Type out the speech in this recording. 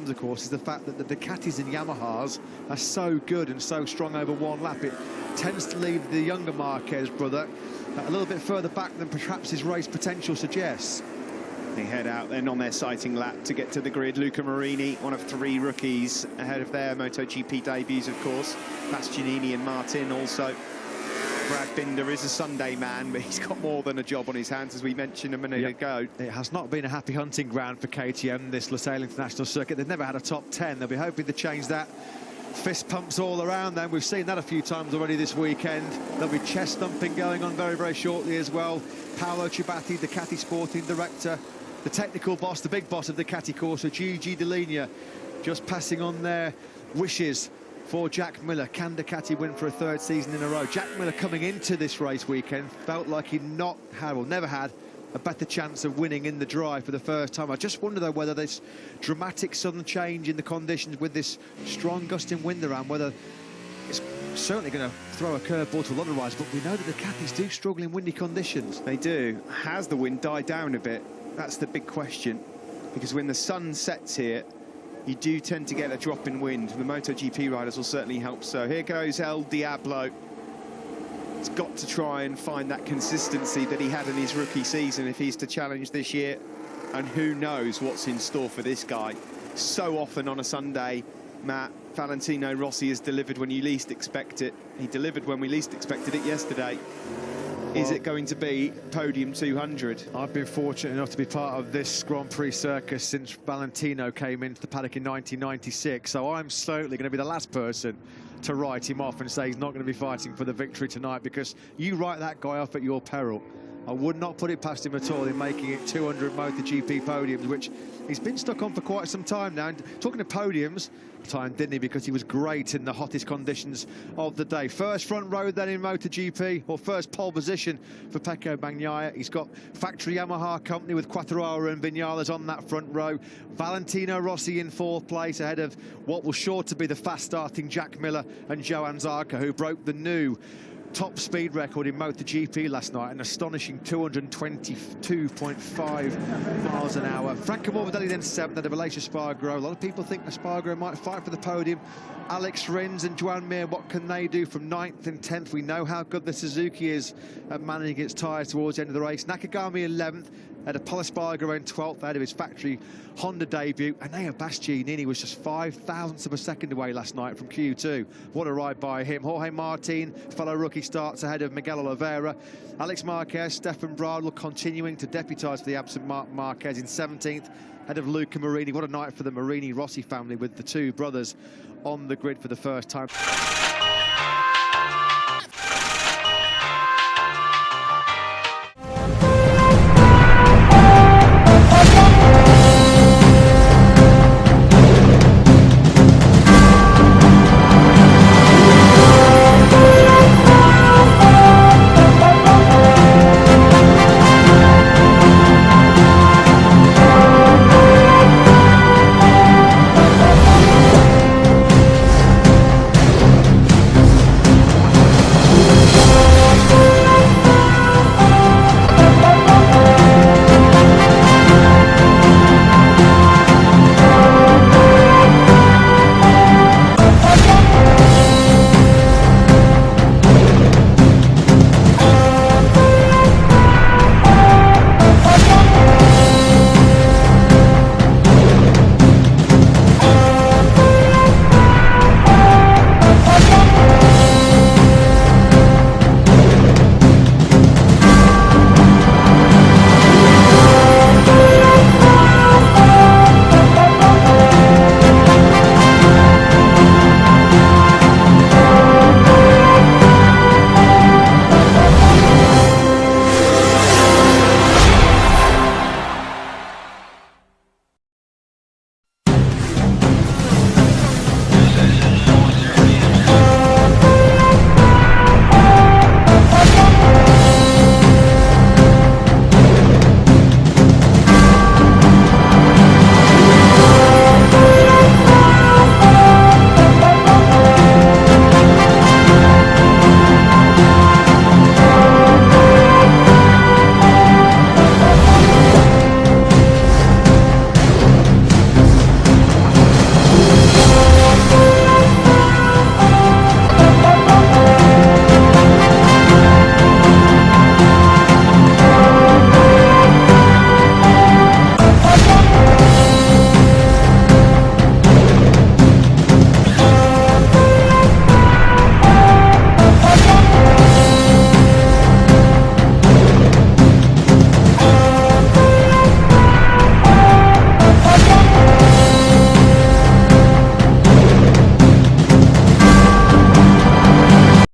problems, of course, is the fact that the Ducatis and Yamahas are so good and so strong over one lap. It tends to leave the younger Marquez brother a little bit further back than perhaps his race potential suggests. They head out then on their sighting lap to get to the grid. Luca Marini, one of 3 rookies ahead of their MotoGP debuts, of course. Bastianini and Martin also. Brad Binder is a Sunday man, but he's got more than a job on his hands, as we mentioned a minute ago. It has not been a happy hunting ground for KTM, this Losail International Circuit. They've never had a top 10. They'll be hoping to change that. Fist pumps all around them. We've seen that a few times already this weekend. There'll be chest thumping going on very, very shortly as well. Paolo Ciabatti, Ducati Sporting Director, the technical boss, the big boss of Ducati Corsa, Gigi Dall'Igna, just passing on their wishes for Jack Miller. Can Ducati win for a 3rd season in a row? Jack Miller coming into this race weekend felt like he'd not had, or never had, a better chance of winning in the drive for the first time. I just wonder, though, whether this dramatic sudden change in the conditions with this strong gusting wind around, whether it's certainly going to throw a curveball to a lot of riders, but we know that the Ducatis do struggle in windy conditions. They do. Has the wind died down a bit? That's the big question, because when the sun sets here, you do tend to get a drop in wind. The MotoGP riders will certainly help. So here goes El Diablo. He's got to try and find that consistency that he had in his rookie season if he's to challenge this year. And who knows what's in store for this guy. So often on a Sunday, Matt, Valentino Rossi has delivered when you least expect it. He delivered when we least expected it yesterday. Is it going to be podium 200? I've been fortunate enough to be part of this Grand Prix circus since Valentino came into the paddock in 1996, so I'm certainly going to be the last person to write him off and say he's not going to be fighting for the victory tonight, because you write that guy off at your peril. I would not put it past him at all in making it 200 MotoGP podiums, which he's been stuck on for quite some time now. And talking of podiums, time didn't he, because he was great in the hottest conditions of the day. First front row then in MotoGP, or first pole position for Pecco Bagnaia. He's got factory Yamaha company with Quartararo and Viñales on that front row. Valentino Rossi in 4th place ahead of what was sure to be the fast-starting Jack Miller and Johann ZARCO, who broke the new top speed record in MotoGP last night, an astonishing 222.5 miles an hour. Franco Morbidelli then 7th, ahead of Aleix ESPARGARO. A lot of people think ESPARGARO might fight for the podium. Alex Rins and Joan MIR, what can they do from 9th and 10th? We know how good the Suzuki is at managing its tyres towards the end of the race. Nakagami 11th, ahead of Pol ESPARGARO in 12th, ahead of his factory Honda debut. Enea Bastianini was just 0.05 of a second away last night from Q2. What a ride by him. Jorge Martin, fellow rookie, starts ahead of Miguel Oliveira. Alex Marquez, Stefan BRADL continuing to deputise for the absent Marquez in 17th, ahead of Luca Marini. What a night for the Marini-Rossi family with the 2 brothers on the grid for the first time.